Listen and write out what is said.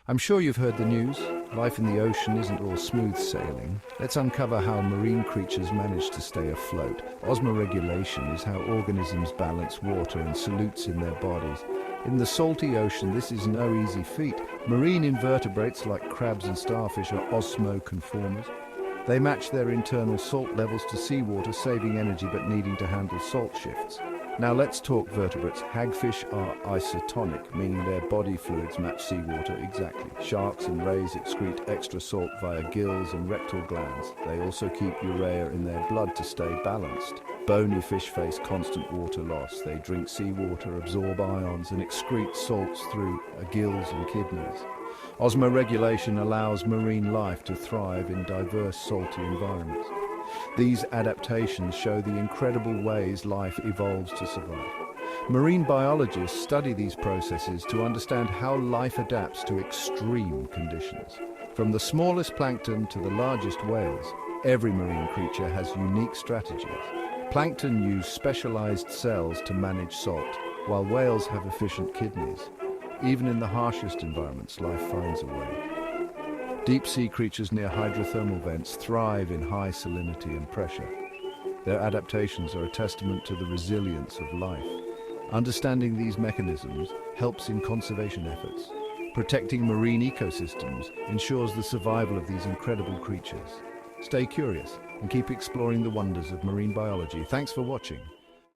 I'm sure you've heard the news. Life in the ocean isn't all smooth sailing. Let's uncover how marine creatures manage to stay afloat. Osmoregulation is how organisms balance water and solutes in their bodies. In the salty ocean, this is no easy feat. Marine invertebrates like crabs and starfish are osmoconformers. They match their internal salt levels to seawater, saving energy but needing to handle salt shifts. Now let's talk vertebrates. Hagfish are isotonic, meaning their body fluids match seawater exactly. Sharks and rays excrete extra salt via gills and rectal glands. They also keep urea in their blood to stay balanced. Bony fish face constant water loss. They drink seawater, absorb ions, and excrete salts through gills and kidneys. Osmoregulation allows marine life to thrive in diverse salty environments. These adaptations show the incredible ways life evolves to survive. Marine biologists study these processes to understand how life adapts to extreme conditions. From the smallest plankton to the largest whales, every marine creature has unique strategies. Plankton use specialized cells to manage salt, while whales have efficient kidneys. Even in the harshest environments, life finds a way. Deep-sea creatures near hydrothermal vents thrive in high salinity and pressure. Their adaptations are a testament to the resilience of life. Understanding these mechanisms helps in conservation efforts. Protecting marine ecosystems ensures the survival of these incredible creatures. Stay curious and keep exploring the wonders of marine biology. Thanks for watching.